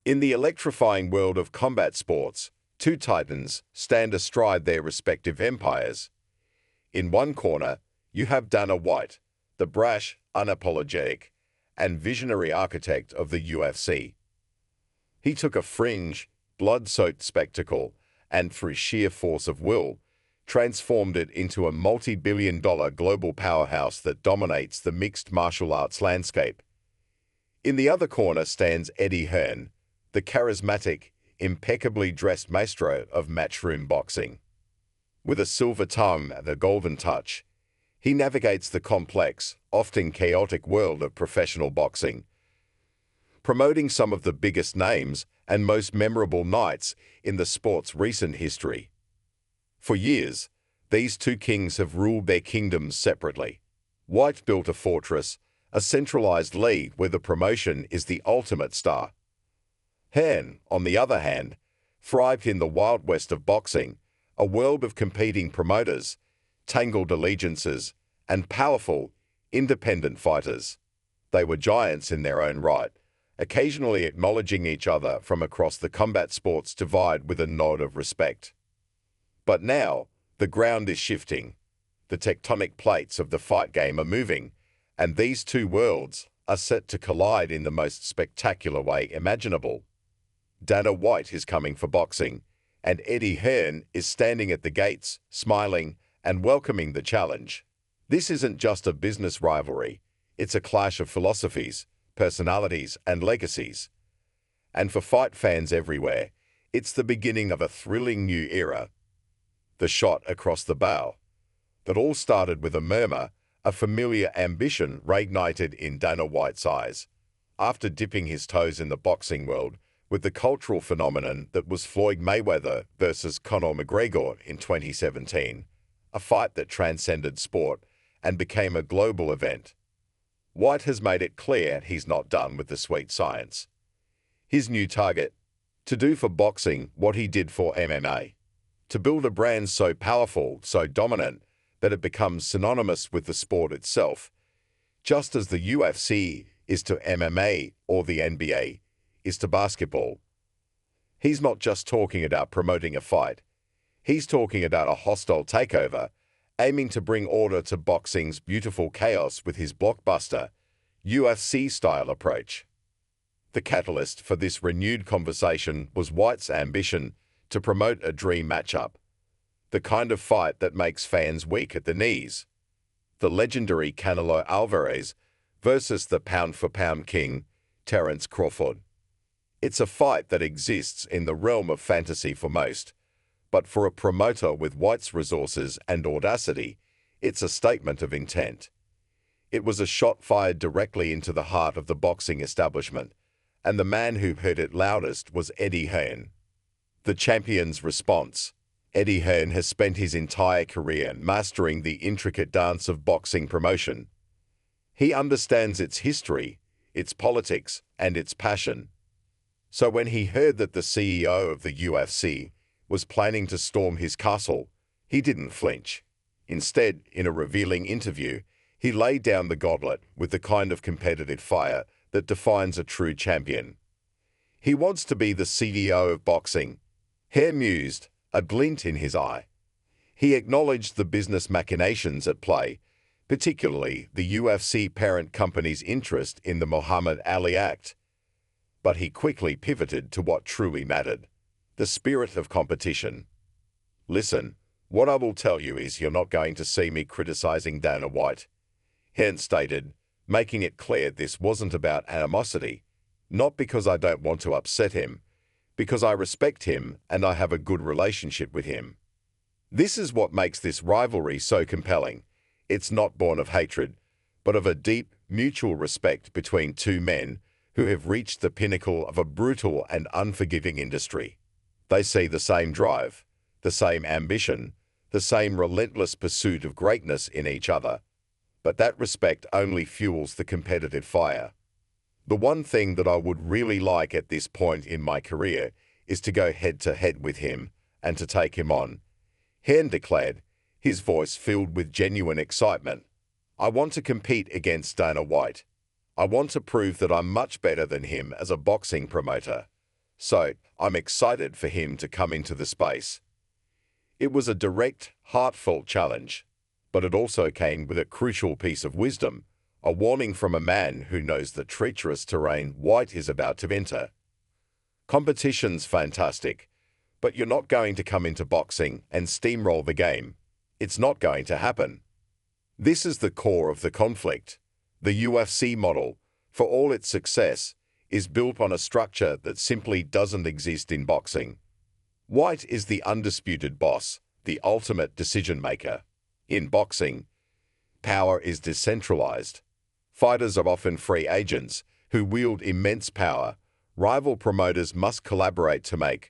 In the electrifying world of combat sports, two titans stand astride their respective empires. In one corner, you have Dana White, the brash, unapologetic, and visionary architect of the UFC. He took a fringe, blood-soaked spectacle and, through sheer force of will, transformed it into a multi-billion-dollar global powerhouse that dominates the mixed martial arts landscape. In the other corner stands Eddie Hearn, the charismatic, impeccably dressed maestro of matchroom boxing. With a silver tongue and a golden touch, he navigates the complex, often chaotic world of professional boxing, promoting some of the biggest names and most memorable nights in the sport's recent history. For years, these two kings have ruled their kingdoms separately. White built a fortress, a centralized league where the promotion is the ultimate star. Hearn, on the other hand, thrived in the Wild West of boxing, a world of competing promoters, tangled allegiances, and powerful, independent fighters. They were giants in their own right, occasionally acknowledging each other from across the combat sports divide with a nod of respect. But now, the ground is shifting. The tectonic plates of the fight game are moving, and these two worlds are set to collide in the most spectacular way imaginable. Dana White is coming for boxing, and Eddie Hearn is standing at the gates, smiling and welcoming the challenge. This isn't just a business rivalry, it's a clash of philosophies, personalities, and legacies. And for fight fans everywhere, it's the beginning of a thrilling new era. The shot across the bow. That all started with a murmur, a familiar ambition reignited in Dana White's eyes. After dipping his toes in the boxing world with the cultural phenomenon that was Floyd Mayweather versus Conor McGregor in 2017, a fight that transcended sport and became a global event, White has made it clear he's not done with the sweet science. His new target? To do for boxing what he did for MMA. To build a brand so powerful, so dominant, that it becomes synonymous with the sport itself, just as the UFC is to MMA or the NBA is to basketball. He's not just talking about promoting a fight. He's talking about a hostile takeover, aiming to bring order to boxing's beautiful chaos with his blockbuster, UFC-style approach. The catalyst for this renewed conversation was White's ambition to promote a dream matchup, the kind of fight that makes fans weak at the knees. The legendary Canelo Alvarez versus the pound-for-pound king, Terence Crawford. It's a fight that exists in the realm of fantasy for most, but for a promoter with White's resources and audacity, it's a statement of intent. It was a shot fired directly into the heart of the boxing establishment, and the man who heard it loudest was Eddie Hearn. The champion's response. Eddie Hearn has spent his entire career mastering the intricate dance of boxing promotion. He understands its history, its politics, and its passion. So when he heard that the CEO of the UFC was planning to storm his castle, he didn't flinch. Instead, in a revealing interview, he laid down the gauntlet with the kind of competitive fire that defines a true champion. He wants to be the CEO of boxing. Hearn mused, a glint in his eye. He acknowledged the business machinations at play, particularly the UFC parent company's interest in the Muhammad Ali Act. But he quickly pivoted to what truly mattered, the spirit of competition. Listen, what I will tell you is you're not going to see me criticizing Dana White, Hearn stated, making it clear this wasn't about animosity, not because I don't want to upset him, because I respect him and I have a good relationship with him. This is what makes this rivalry so compelling. It's not born of hatred, but of a deep, mutual respect between two men who have reached the pinnacle of a brutal and unforgiving industry. They see the same drive, the same ambition, the same relentless pursuit of greatness in each other. But that respect only fuels the competitive fire. The one thing that I would really like at this point in my career is to go head-to-head with him and to take him on, Hearn declared, his voice filled with genuine excitement. I want to compete against Dana White. I want to prove that I'm much better than him as a boxing promoter. So I'm excited for him to come into the space. It was a direct, heartfelt challenge, but it also came with a crucial piece of wisdom, a warning from a man who knows the treacherous terrain White is about to enter. Competition's fantastic, but you're not going to come into boxing and steamroll the game. It's not going to happen. This is the core of the conflict. The UFC model, for all its success, is built on a structure that simply doesn't exist in boxing. White is the undisputed boss, the ultimate decision-maker. In boxing, power is decentralized. Fighters are often free agents who wield immense power. Rival promoters must collaborate to make